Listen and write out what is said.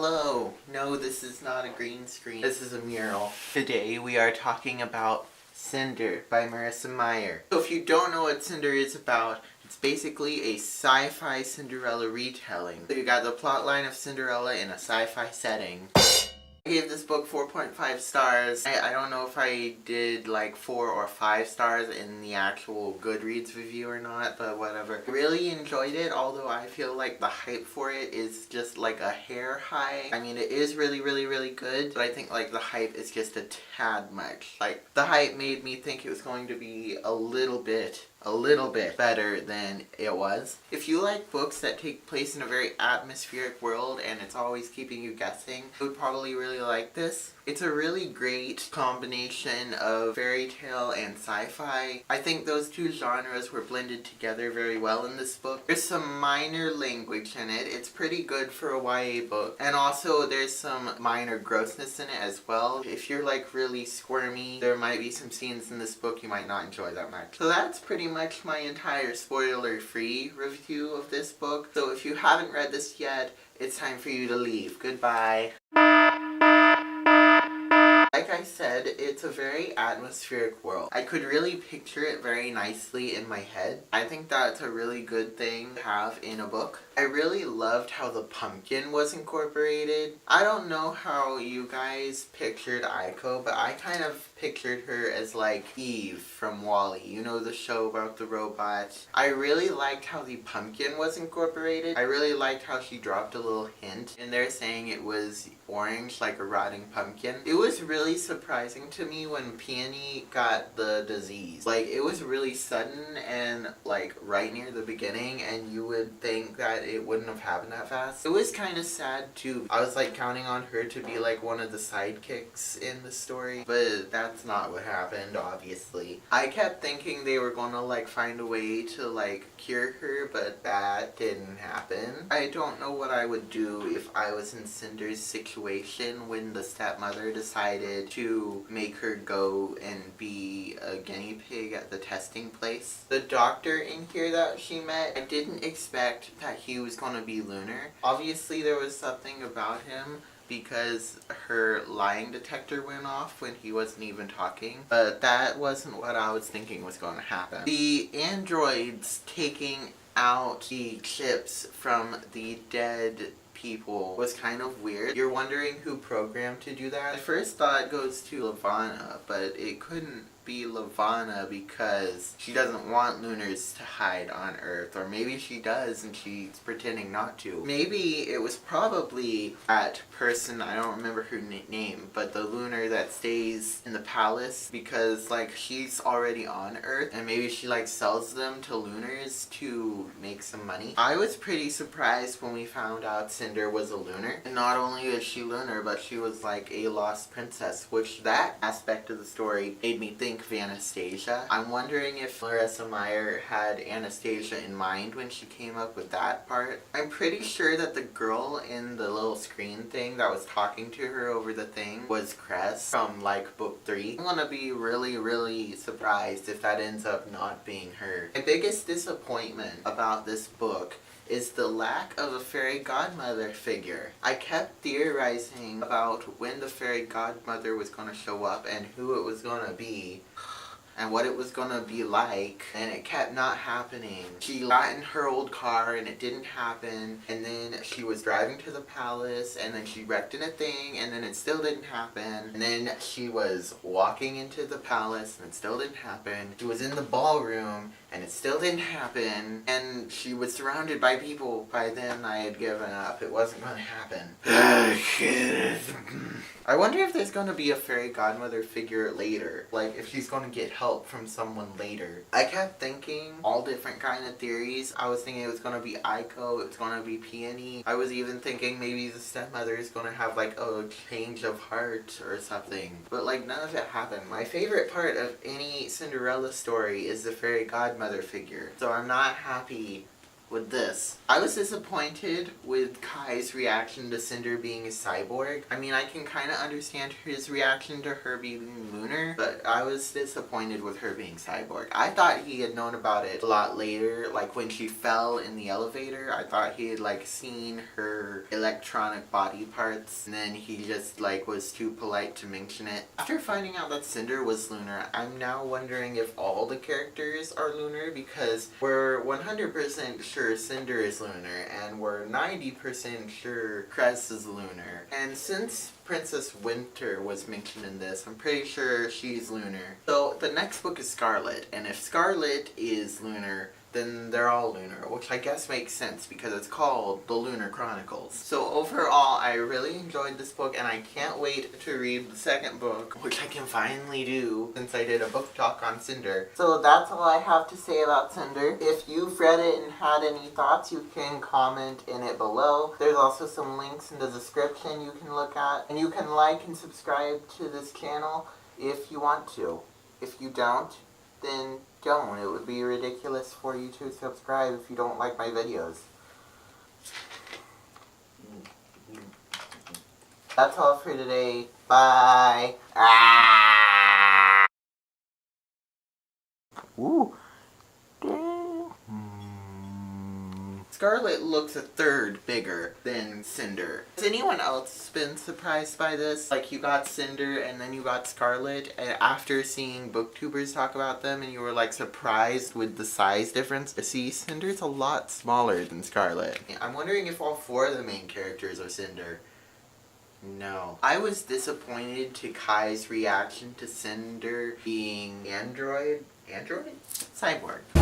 Hello! No, this is not a green screen. This is a mural. Today we are talking about Cinder by Merissa Meyer. So if you don't know what Cinder is about, it's basically a sci-fi Cinderella retelling. So you got the plot line of Cinderella in a sci-fi setting. I gave this book 4.5 stars. I don't know if I did like 4 or 5 stars in the actual Goodreads review or not, but whatever. I really enjoyed it, although I feel like the hype for it is just like a hair high. I mean, it is really good, but I think like the hype is just a tad much. Like, the hype made me think it was going to be a little bit better than it was. If you like books that take place in a very atmospheric world and it's always keeping you guessing, you would probably really like this. It's a really great combination of fairy tale and sci-fi. I think those two genres were blended together very well in this book. There's some minor language in it. It's pretty good for a YA book. And also there's some minor grossness in it as well. If you're like really squirmy, there might be some scenes in this book you might not enjoy that much. So that's pretty much my entire spoiler-free review of this book. So if you haven't read this yet, it's time for you to leave. Goodbye. Like I said, it's a very atmospheric world. I could really picture it very nicely in my head. I think that's a really good thing to have in a book. I really loved how the pumpkin was incorporated. I don't know how you guys pictured Aiko, but I kind of pictured her as like Eve from WALL-E. You know, the show about the robot. I really liked how the pumpkin was incorporated. I really liked how she dropped a little hint in there saying it was orange, like a rotting pumpkin. It was really surprising to me when Peony got the disease. Like, it was really sudden and like right near the beginning, and you would think that it wouldn't have happened that fast. It was kind of sad too. I was like counting on her to be like one of the sidekicks in the story, but that's not what happened, obviously. I kept thinking they were gonna like find a way to like cure her, but that didn't happen. I don't know what I would do if I was in Cinder's situation when the stepmother decided to make her go and be a guinea pig at the testing place. The doctor in here that she met, I didn't expect that he was going to be lunar. Obviously there was something about him because her lying detector went off when he wasn't even talking, but that wasn't what I was thinking was going to happen. The androids taking out the chips from the dead people was kind of weird. You're wondering who programmed to do that? I first thought it goes to Lavana, but it couldn't be Lavana because she doesn't want Lunars to hide on Earth, or maybe she does and she's pretending not to. Maybe it was probably that person, I don't remember her name, but the Lunar that stays in the palace, because like she's already on Earth and maybe she like sells them to Lunars to make some money. I was pretty surprised when we found out Cinder was a Lunar, and not only is she Lunar, but she was like a lost princess, which that aspect of the story made me think of Anastasia. I'm wondering if Merissa Meyer had Anastasia in mind when she came up with that part. I'm pretty sure that the girl in the little screen thing that was talking to her over the thing was Cress from like book 3. I'm gonna be really surprised if that ends up not being her. My biggest disappointment about this book is the lack of a fairy godmother figure. I kept theorizing about when the fairy godmother was going to show up and who it was going to be and what it was gonna be like, and it kept not happening. She got in her old car and it didn't happen, and then she was driving to the palace and then she wrecked in a thing and then it still didn't happen, and then she was walking into the palace and it still didn't happen. She was in the ballroom and it still didn't happen, and she was surrounded by people. By then I had given up. It wasn't gonna happen. I wonder if there's gonna be a fairy godmother figure later. Like, if she's gonna get help from someone later. I kept thinking all different kind of theories. I was thinking it was gonna be Aiko, it was gonna be Peony. I was even thinking maybe the stepmother is gonna have like a change of heart or something. But like, none of it happened. My favorite part of any Cinderella story is the fairy godmother figure. So I'm not happy with this. I was disappointed with Kai's reaction to Cinder being a cyborg. I mean, I can kind of understand his reaction to her being lunar, but I was disappointed with her being cyborg. I thought he had known about it a lot later, like when she fell in the elevator. I thought he had like seen her electronic body parts, and then he just like was too polite to mention it. After finding out that Cinder was lunar, I'm now wondering if all the characters are lunar, because we're 100% sure Cinder is lunar, and we're 90% sure Cress is lunar. And since Princess Winter was mentioned in this, I'm pretty sure she's lunar. So the next book is Scarlet, and if Scarlet is lunar, then they're all lunar, which I guess makes sense because it's called The Lunar Chronicles. So overall, I really enjoyed this book, and I can't wait to read the second book, which I can finally do since I did a book talk on Cinder. So that's all I have to say about Cinder. If you've read it and had any thoughts, you can comment in it below. There's also some links in the description you can look at, and you can like and subscribe to this channel if you want to. If you don't, then don't. It would be ridiculous for you to subscribe if you don't like my videos. That's all for today. Bye. Ah! Ooh. Scarlet looks a third bigger than Cinder. Has anyone else been surprised by this? Like, you got Cinder and then you got Scarlet, and after seeing booktubers talk about them and you were like surprised with the size difference? See, Cinder's a lot smaller than Scarlet. I'm wondering if all four of the main characters are Cinder. No. I was disappointed to Kai's reaction to Cinder being Cyborg?